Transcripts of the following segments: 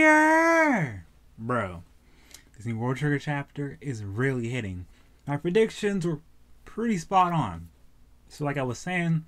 fire! Bro, this new World Trigger chapter is really hitting. My predictions were pretty spot on. So like I was saying,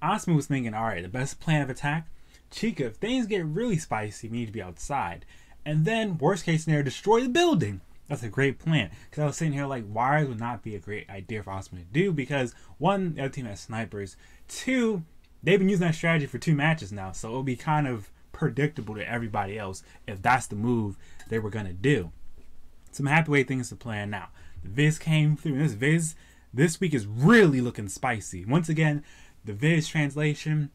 Osamu was thinking, alright, the best plan of attack, Chica, if things get really spicy, we need to be outside. And then, worst case scenario, destroy the building. That's a great plan. Because I was sitting here like, wires would not be a great idea for Osamu to do. Because, one, the other team has snipers. Two, they've been using that strategy for 2 matches now. So it'll be kind of predictable to everybody else if that's the move they were going to do. So I'm happy with things to plan now. The Viz came through. And this Viz this week is really looking spicy. Once again, the Viz translation,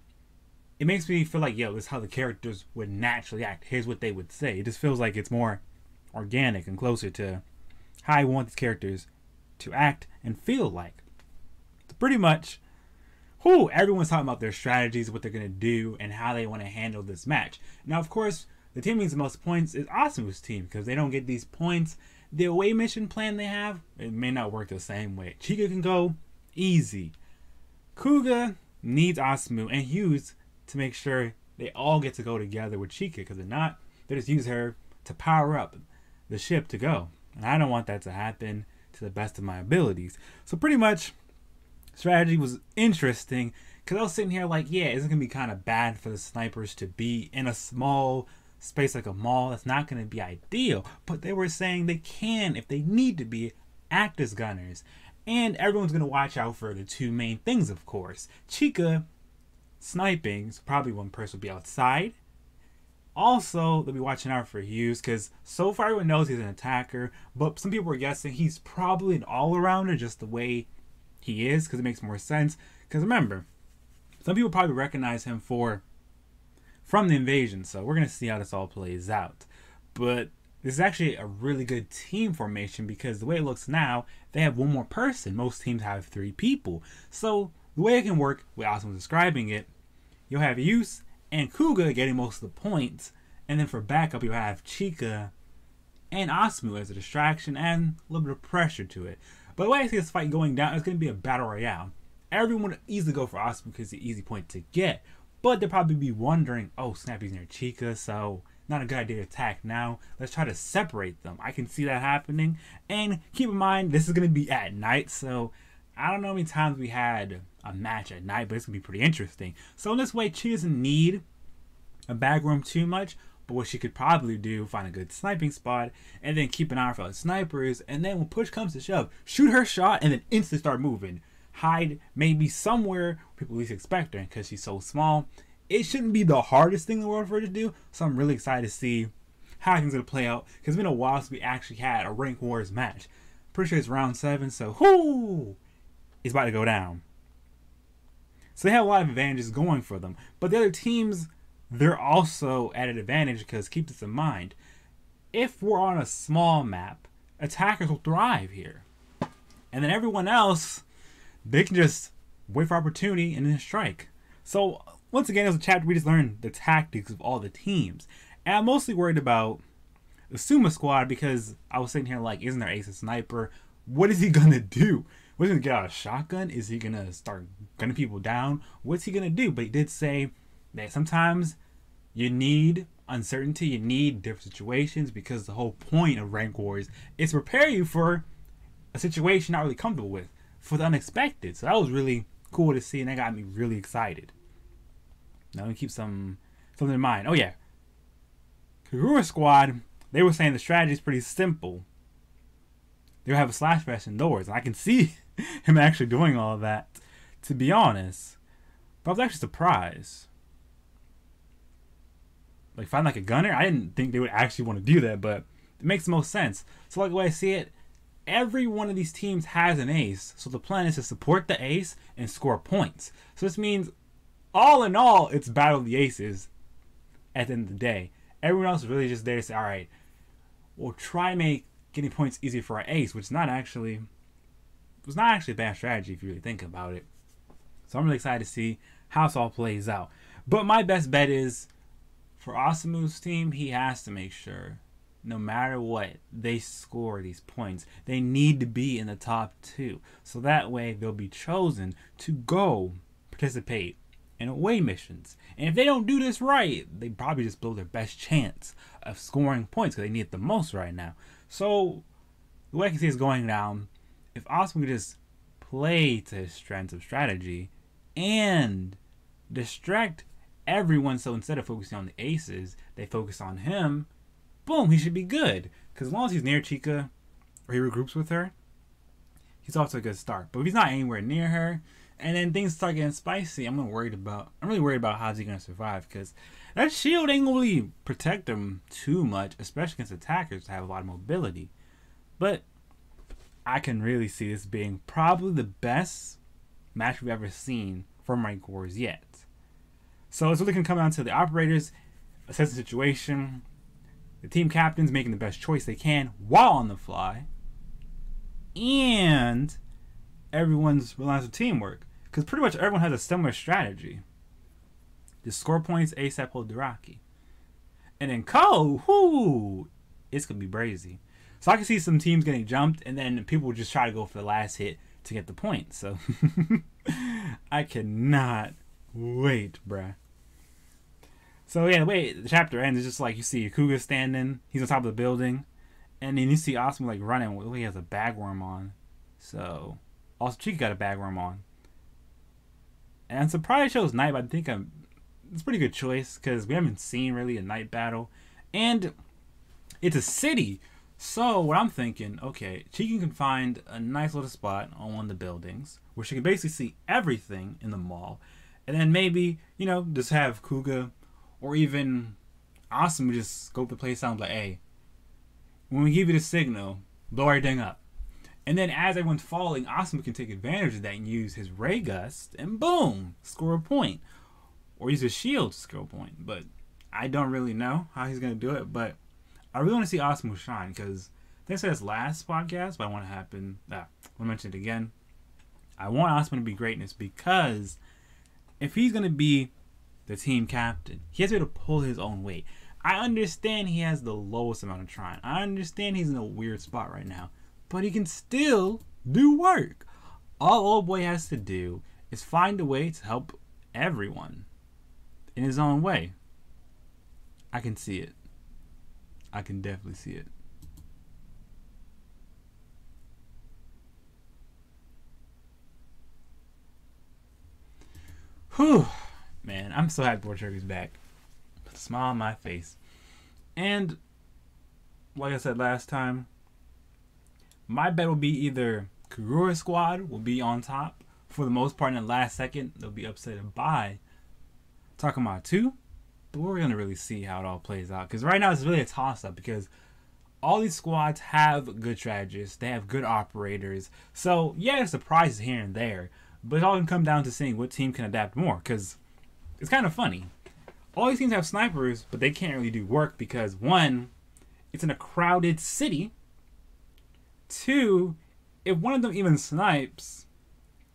it makes me feel like, yo, this is how the characters would naturally act. Here's what they would say. It just feels like it's more organic and closer to how I want these characters to act and feel like. So pretty much, everyone's talking about their strategies, what they're going to do, and how they want to handle this match. Now, of course, the team needs the most points is Osamu's team, because they don't get these points. The away mission plan they have, it may not work the same way. Chica can go easy. Kuga needs Osamu and Hughes to make sure they all get to go together with Chica, because if not, they just use her to power up the ship to go. And I don't want that to happen to the best of my abilities. So pretty much, strategy was interesting, because I was sitting here like, yeah, it's going to be kind of bad for the snipers to be in a small space like a mall. That's not going to be ideal. But they were saying they can, if they need to be, act as gunners. And everyone's going to watch out for the 2 main things, of course. Chica sniping, so probably one person will be outside. Also, they'll be watching out for Hughes, because so far everyone knows he's an attacker, but some people are guessing he's probably an all-arounder, just the way he is, because it makes more sense. Because remember, some people probably recognize him from the invasion, so we're going to see how this all plays out. But this is actually a really good team formation, because the way it looks now, they have 1 more person. Most teams have 3 people. So the way it can work, the way Austin was describing it, you'll have Yus and Kuga getting most of the points, and then for backup you'll have Chica and Osamu as a distraction and a little bit of pressure to it. But the way I see this fight going down, it's going to be a battle royale. Everyone would easily go for Osamu because it's the easy point to get, but they'll probably be wondering, oh snap, he's near Chica, so not a good idea to attack now. Let's try to separate them. I can see that happening. And keep in mind, this is going to be at night, so I don't know how many times we had a match at night, but it's going to be pretty interesting. So in this way, she doesn't need a back room too much, but what she could probably do, find a good sniping spot, and then keep an eye for other snipers, and then when push comes to shove, shoot her shot, and then instantly start moving. Hide maybe somewhere where people least expect her, because she's so small. It shouldn't be the hardest thing in the world for her to do, so I'm really excited to see how things are going to play out, because it's been a while since we actually had a Rank Wars match. Pretty sure it's round 7, so it's about to go down. So they have a lot of advantages going for them, but the other teams, they're also at an advantage, because keep this in mind, if we're on a small map, attackers will thrive here, and then everyone else, they can just wait for opportunity and then strike. So once again, it was a chapter we just learned the tactics of all the teams. And I'm mostly worried about the Suma squad, because I was sitting here like, isn't there Ace a sniper? What is he gonna do? Was he gonna get out a shotgun? Is he gonna start gunning people down? What's he gonna do? But he did say that sometimes you need uncertainty, you need different situations, because the whole point of Rank Wars is to prepare you for a situation you're not really comfortable with, for the unexpected. So that was really cool to see, and that got me really excited. Now let me keep something in mind. Oh yeah, Kagura squad, they were saying the strategy is pretty simple. They'll have a slash fest indoors, and I can see him actually doing all of that, to be honest. But I was actually surprised. Like, find like a gunner? I didn't think they would actually want to do that, but it makes the most sense. So like the way I see it, every one of these teams has an ace, so the plan is to support the ace and score points. So this means, all in all, it's battle of the aces at the end of the day. Everyone else is really just there to say, alright, we'll try and make getting points easier for our ace, which was not actually a bad strategy if you really think about it. So I'm really excited to see how this all plays out. But my best bet is, for Osamu's team, he has to make sure, no matter what, they score these points. They need to be in the top 2. So that way they'll be chosen to go participate and away missions. And if they don't do this right, they probably just blow their best chance of scoring points because they need it the most right now. So the way I can see it's going down, if Osamu could just play to his strengths of strategy and distract everyone, so instead of focusing on the aces, they focus on him, boom, he should be good. Because as long as he's near Chica or he regroups with her, he's off to a good start. But if he's not anywhere near her, and then things start getting spicy, I'm really worried about how's he gonna survive, because that shield ain't gonna really protect him too much, especially against attackers that have a lot of mobility. But I can really see this being probably the best match we've ever seen from Rank Wars yet. So it's really gonna come down to the operators assessing the situation, the team captains making the best choice they can while on the fly, and everyone's reliance on teamwork. Because pretty much everyone has a similar strategy. Just score points, ASAP, hold Duraki. And then Ko, whoo, it's going to be brazy. So I can see some teams getting jumped, and then people will just try to go for the last hit to get the point. So I cannot wait, bruh. So yeah, the way the chapter ends is just like you see Kuga standing, he's on top of the building, and then you see Osamu like running. He has a bagworm on. So also Chica got a bagworm on. And I'm surprised it shows night, but I think it's a pretty good choice because we haven't seen really a night battle. And it's a city. So what I'm thinking, okay, Chica can find a nice little spot on one of the buildings where she can basically see everything in the mall. And then maybe, just have Kuga or even Osamu just scope the place out and be like, hey, when we give you the signal, blow everything up. And then as everyone's falling, Osamu can take advantage of that and use his Ray Gust and boom, score a point. Or use his shield to score a point. But I don't really know how he's going to do it. But I really want to see Osamu shine because I think I said this last podcast, but I want to mention it again. I want Osamu to be greatness because if he's going to be the team captain, he has to be able to pull his own weight. I understand he has the lowest amount of trying. I understand he's in a weird spot right now. But he can still do work. All old boy has to do is find a way to help everyone in his own way. I can see it. I can definitely see it. Whew. Man, I'm so happy World Trigger's back. Put a smile on my face. And like I said last time, my bet will be either Kagura's squad will be on top for the most part, in the last second they'll be upset by Takuma 2. But we're going to really see how it all plays out. Because right now it's really a toss-up because all these squads have good strategists. They have good operators. So yeah, there's surprises here and there. But it's all going to come down to seeing what team can adapt more. Because it's kind of funny. All these teams have snipers, but they can't really do work because one, it's in a crowded city. Two, if one of them even snipes,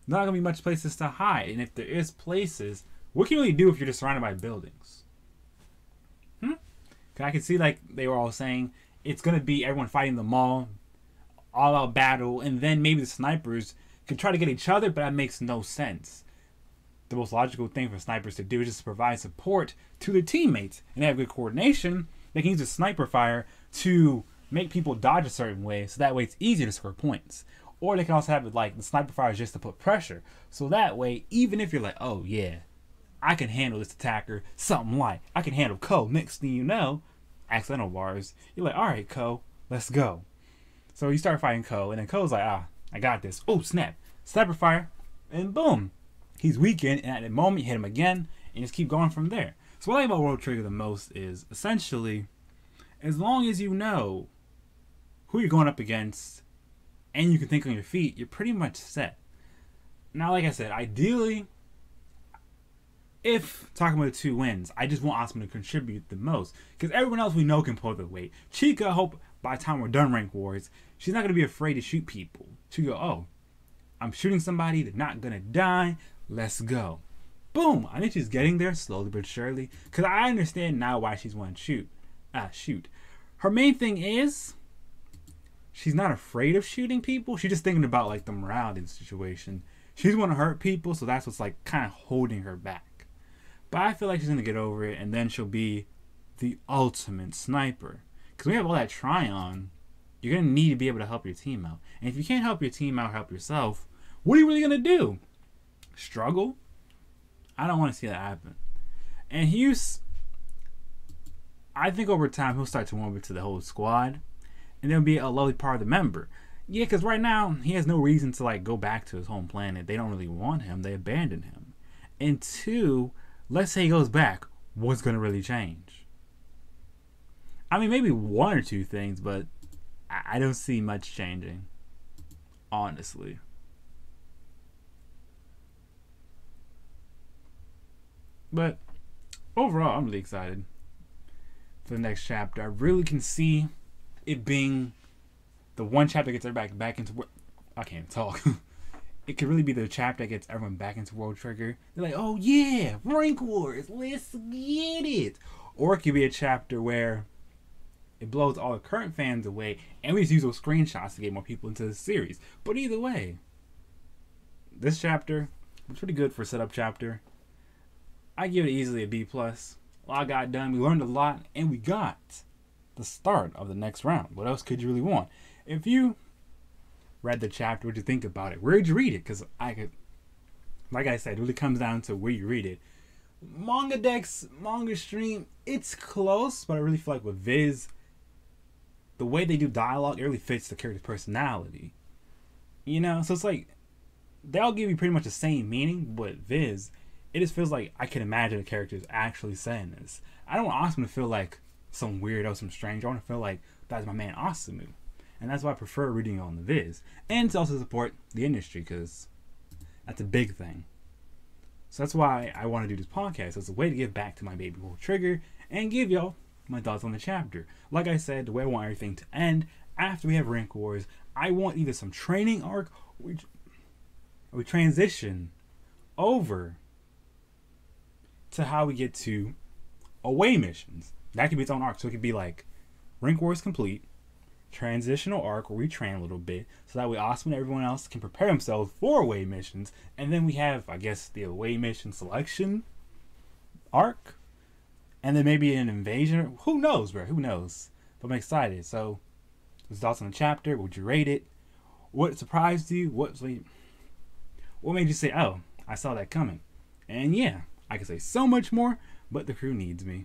there's not going to be much places to hide. And if there is places, what can you really do if you're just surrounded by buildings? I can see like they were all saying, it's going to be everyone fighting the mall, all out battle, and then maybe the snipers can try to get each other, but that makes no sense. The most logical thing for snipers to do is just provide support to their teammates. And they have good coordination. They can use a sniper fire to make people dodge a certain way, so that way it's easier to score points. Or they can also have it like the sniper fire is just to put pressure. So that way, even if you're like, oh yeah, I can handle this attacker, something like, I can handle Ko, next thing you know, accidental bars, you're like, alright Ko, let's go. So you start fighting Ko, and then Ko's like, I got this. Oh snap, sniper fire, and boom. He's weakened, and at the moment you hit him again, and just keep going from there. So what I like about World Trigger the most is, essentially, as long as you know who you're going up against, and you can think on your feet, you're pretty much set. Now, like I said, ideally, if Takuma 2 wins, I just want Osamu to contribute the most. Because everyone else we know can pull the weight. Chica, I hope by the time we're done Rank Wars, she's not going to be afraid to shoot people. She'll go, oh, I'm shooting somebody, they're not going to die, let's go. Boom! I think she's getting there slowly but surely. Because I understand now why she's wanting to shoot. Her main thing is, she's not afraid of shooting people. She's just thinking about like the morality of the situation. She's want to hurt people, so that's what's like kind of holding her back. But I feel like she's gonna get over it, and then she'll be the ultimate sniper. Because we have all that try-on, you're gonna need to be able to help your team out. And if you can't help your team out, help yourself, what are you really gonna do? Struggle? I don't want to see that happen. And I think over time he'll start to warm up to the whole squad, and there'll be a lovely part of the member. Yeah, because right now he has no reason to like go back to his home planet. They don't really want him. They abandoned him. And two, let's say he goes back. What's gonna really change? I mean, maybe one or two things, but I don't see much changing, honestly. But overall, I'm really excited for the next chapter. I really can see it being the one chapter that gets everybody back into. I can't talk. It could really be the chapter that gets everyone back into World Trigger. They're like, oh yeah, Rank Wars, let's get it. Or it could be a chapter where it blows all the current fans away, and we just use those screenshots to get more people into the series. But either way, this chapter was pretty good for a setup chapter. I give it easily a B+. A lot got done. We learned a lot, and we got the start of the next round. What else could you really want? If you read the chapter, what'd you think about it? Where'd you read it? Because like I said, it really comes down to where you read it. Manga Dex, Manga Stream, it's close, but I really feel like with Viz, the way they do dialogue, it really fits the character's personality. You know? So it's like, they all give you pretty much the same meaning, but Viz, it just feels like I can imagine the characters actually saying this. I don't want Osamu to feel like some weirdo, some stranger. I want to feel like that's my man Osamu. And that's why I prefer reading on the Viz. And to also support the industry, because that's a big thing. So that's why I want to do this podcast. It's a way to give back to my baby World Trigger and give y'all my thoughts on the chapter. Like I said, the way I want everything to end, after we have Rank Wars, I want either some training arc, or we transition over to how we get to away missions. That could be its own arc. So it could be like Rank Wars complete, transitional arc where we train a little bit, so that way Austin and everyone else can prepare themselves for away missions. And then we have, I guess, the away mission selection arc, and then maybe an invasion. Who knows, bro? Who knows? But I'm excited. So, those thoughts on the chapter. Would you rate it? What surprised you? What made you say, "Oh, I saw that coming"? And yeah, I can say so much more, but the crew needs me.